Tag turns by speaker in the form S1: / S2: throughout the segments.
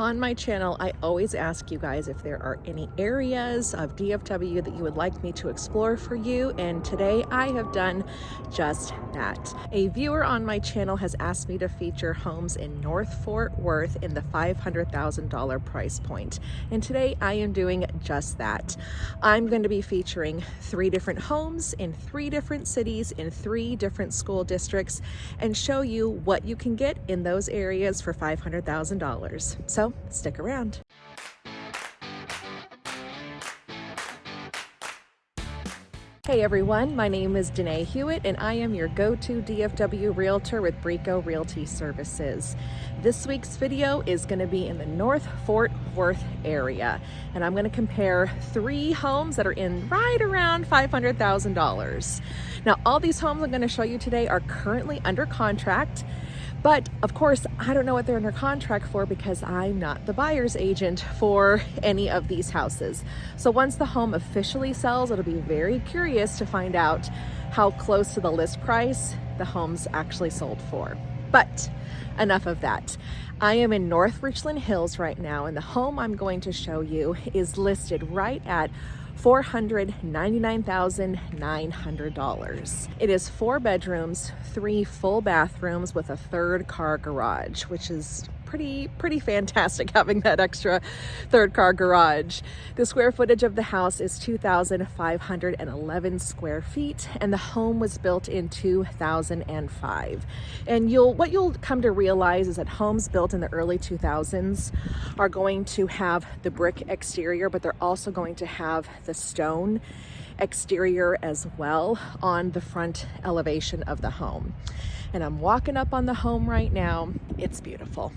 S1: On my channel, I always ask you guys if there are any areas of DFW that you would like me to explore for you, and today I have done just that. A viewer on my channel has asked me to feature homes in North Fort Worth in the $500,000 price point, and today I am doing just that. I'm going to be featuring 3 different homes in 3 different cities in 3 different school districts and show you what you can get in those areas for $500,000. So stick around. Hey everyone, my name is Danae Hewitt and I am your go-to DFW Realtor with Brico Realty Services. This week's video is going to be in the North Fort Worth area, and I'm going to compare 3 homes that are in right around $500,000. Now, all these homes I'm going to show you today are currently under contract. But of course, I don't know what they're under contract for because I'm not the buyer's agent for any of these houses. So once the home officially sells, it'll be very curious to find out how close to the list price the home's actually sold for. But enough of that. I am in North Richland Hills right now, and the home I'm going to show you is listed right at $499,900. It is 4 bedrooms, 3 full bathrooms with a 3rd car garage, which is pretty fantastic having that extra 3rd car garage. The square footage of the house is 2,511 square feet, and the home was built in 2005. And what you'll come to realize is that homes built in the early 2000s are going to have the brick exterior, but they're also going to have the stone exterior as well on the front elevation of the home. And I'm walking up on the home right now. It's beautiful.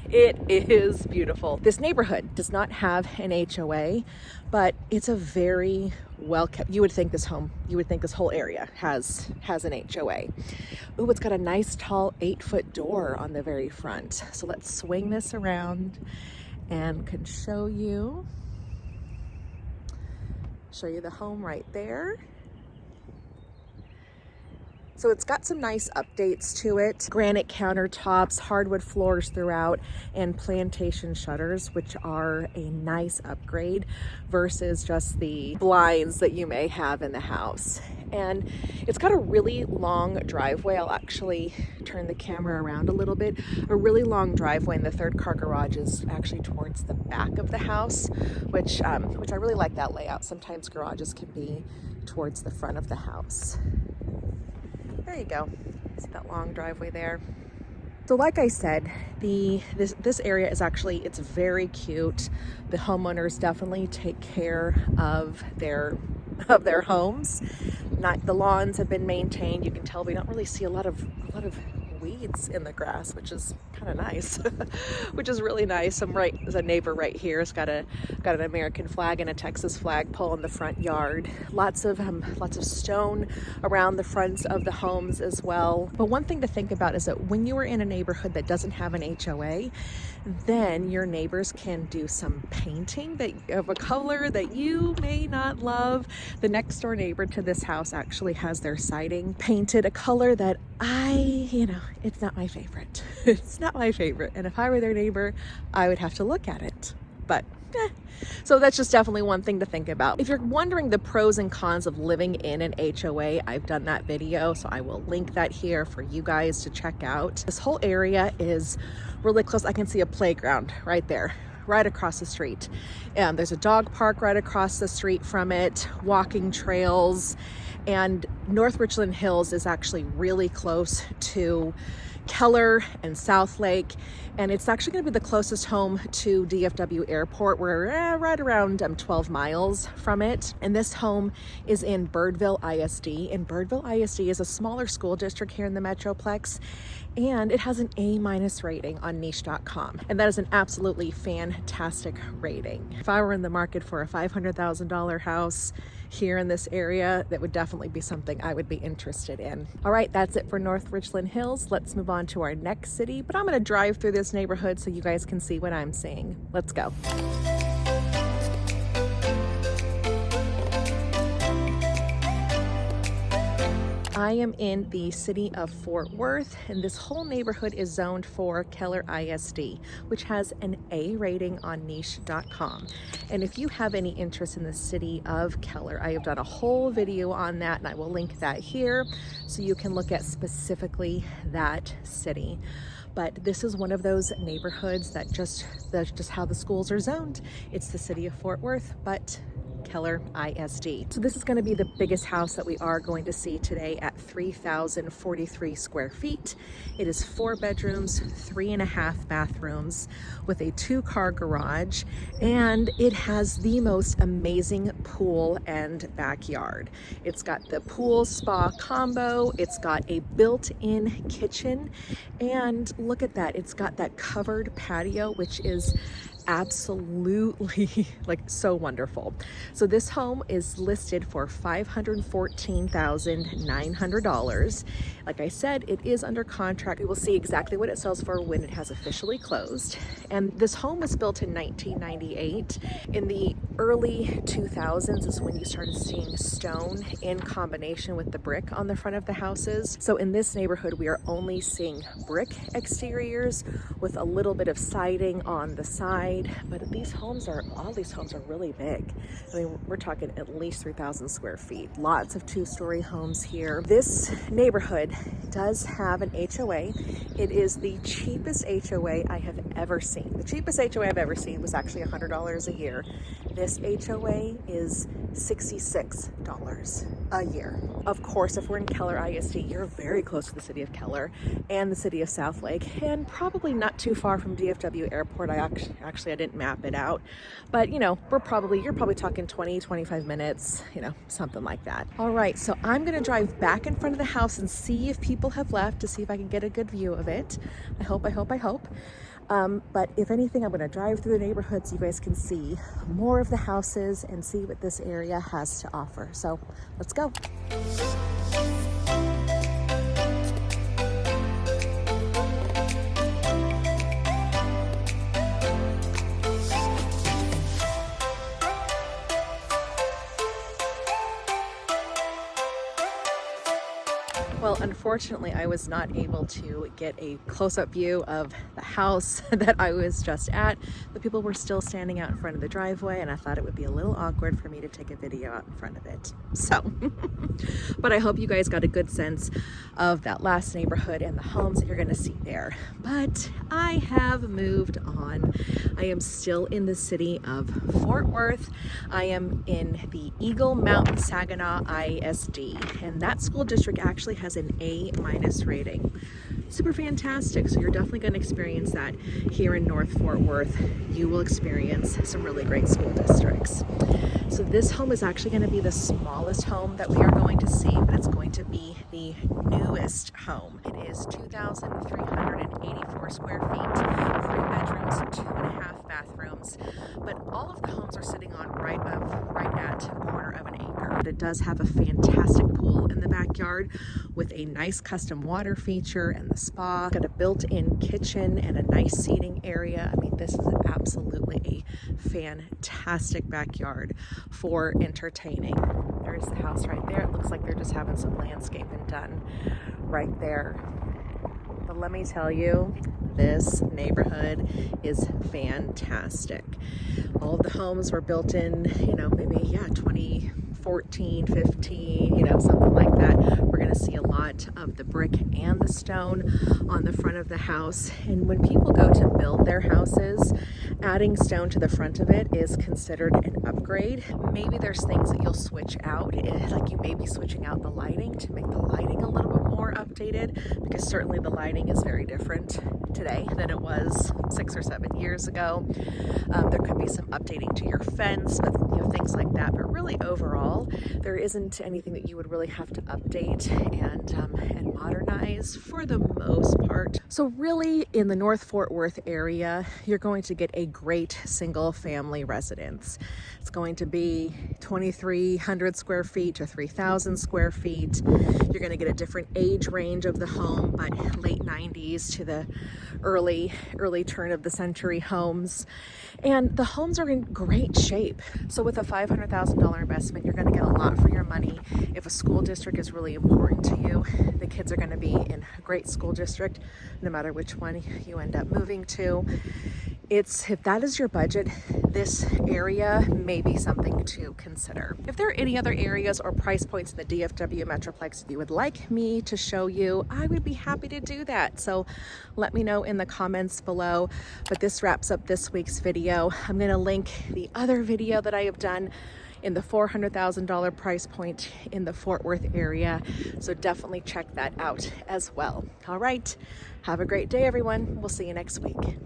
S1: It is beautiful. This neighborhood does not have an HOA, but it's a very well kept. You would think this whole area has an HOA. Ooh, it's got a nice tall 8-foot door on the very front. So let's swing this around and can show you the home right there. So it's got some nice updates to it. Granite countertops, hardwood floors throughout, and plantation shutters, which are a nice upgrade versus just the blinds that you may have in the house. And it's got a really long driveway. I'll actually turn the camera around a little bit. A really long driveway, and the 3rd car garage is actually towards the back of the house, which I really like that layout. Sometimes garages can be towards the front of the house. There you go. See that long driveway there? So like I said, this area is it's very cute. The homeowners definitely take care of their homes. The lawns have been maintained. You can tell we don't really see a lot of weeds in the grass, which is kind of nice. Which is really nice. There's a neighbor right here. It's got an American flag and a Texas flagpole in the front yard. Lots of stone around the fronts of the homes as well. But one thing to think about is that when you are in a neighborhood that doesn't have an HOA, then your neighbors can do some painting of a color that you may not love. The next door neighbor to this house actually has their siding painted a color that it's not my favorite. It's not my favorite. And if I were their neighbor, I would have to look at it. But so that's just definitely one thing to think about. If you're wondering the pros and cons of living in an HOA, I've done that video, so I will link that here for you guys to check out. This whole area is really close. I can see a playground right there, right across the street. There's a dog park right across the street from it, walking trails, and North Richland Hills is actually really close to Keller and South Lake, and it's actually going to be the closest home to DFW Airport. We're right around 12 miles from it, and this home is in Birdville ISD, and Birdville ISD is a smaller school district here in the Metroplex, and it has an A- rating on niche.com, and that is an absolutely fantastic rating. If I were in the market for a $500,000 house here in this area, that would definitely be something I would be interested in. All right, that's it for North Richland Hills. Let's move on to our next city, but I'm going to drive through this neighborhood so you guys can see what I'm seeing. Let's go. I am in the city of Fort Worth, and this whole neighborhood is zoned for Keller ISD, which has an A rating on niche.com. And if you have any interest in the city of Keller, I have done a whole video on that, and I will link that here so you can look at specifically that city. But this is one of those neighborhoods that that's just how the schools are zoned. It's the city of Fort Worth, but Keller ISD. So this is going to be the biggest house that we are going to see today at 3,043 square feet. It is 4 bedrooms, 3.5 bathrooms with a 2-car garage, and it has the most amazing pool and backyard. It's got the pool spa combo, it's got a built-in kitchen, and look at that, it's got that covered patio, which is absolutely like so wonderful. So this home is listed for $514,900. Like I said, it is under contract. We will see exactly what it sells for when it has officially closed. And this home was built in 1998. In the early 2000s is when you started seeing stone in combination with the brick on the front of the houses. So in this neighborhood, we are only seeing brick exteriors with a little bit of siding on the side. But all these homes are really big. I mean, we're talking at least 3,000 square feet. Lots of 2-story homes here. This neighborhood does have an HOA. It is the cheapest HOA I have ever seen. The cheapest HOA I've ever seen was actually $100 a year. This HOA is $66 a year. Of course, if we're in Keller ISD, you're very close to the city of Keller and the city of Southlake, and probably not too far from DFW Airport. I didn't map it out, but you're probably talking 20-25 minutes, something like that. All right, so I'm gonna drive back in front of the house and see if people have left, to see if I can get a good view of it. I hope. But if anything, I'm going to drive through the neighborhood so you guys can see more of the houses and see what this area has to offer. So let's go. Well, unfortunately, I was not able to get a close-up view of the house that I was just at. The people were still standing out in front of the driveway, and I thought it would be a little awkward for me to take a video out in front of it. So, but I hope you guys got a good sense of that last neighborhood and the homes that you're going to see there. But I have moved on. I am still in the city of Fort Worth. I am in the Eagle Mountain Saginaw ISD, and that school district actually has an A- rating. Super fantastic. So you're definitely going to experience that here in North Fort Worth. You will experience some really great school districts. So this home is actually going to be the smallest home that we are going to see, but it's going to be the newest home. It is 2,384 square feet, 3 bedrooms, 2.5 bathrooms, but all of the homes are sitting on right at a quarter of an acre. But it does have a fantastic pool in the backyard with a nice custom water feature and the spa. Got a built-in kitchen and a nice seating area. I mean, this is absolutely a fantastic backyard for entertaining. There's the house right there. It looks like they're just having some landscaping done right there. But let me tell you, this neighborhood is fantastic. All of the homes were built in, maybe 2014, 15, something like that. We're going to see a lot of the brick and the stone on the front of the house. And when people go to build their houses, adding stone to the front of it is considered an upgrade. Maybe there's things that you'll switch out, like you may be switching out the lighting to make the lighting a little bit more updated, because certainly the lighting is very different today than it was 6 or 7 years ago. There could be some updating to your fence, but things like that. But really overall, there isn't anything that you would really have to update and modernize for the most part. So really in the North Fort Worth area, you're going to get a great single family residence. It's going to be 2,300 square feet to 3,000 square feet. You're going to get a different age range of the home, but late 90s to the early turn of the century homes. And the homes are in great shape. So with a $500,000 investment, you're going to get a lot for your money. If a school district is really important to you, the kids are going to be in a great school district, no matter which one you end up moving to. If that is your budget, this area may be something to consider. If there are any other areas or price points in the DFW Metroplex that you would like me to show you, I would be happy to do that. So let me know in the comments below. But this wraps up this week's video. I'm going to link the other video that I have done in the $400,000 price point in the Fort Worth area. So definitely check that out as well. All right. Have a great day, everyone. We'll see you next week.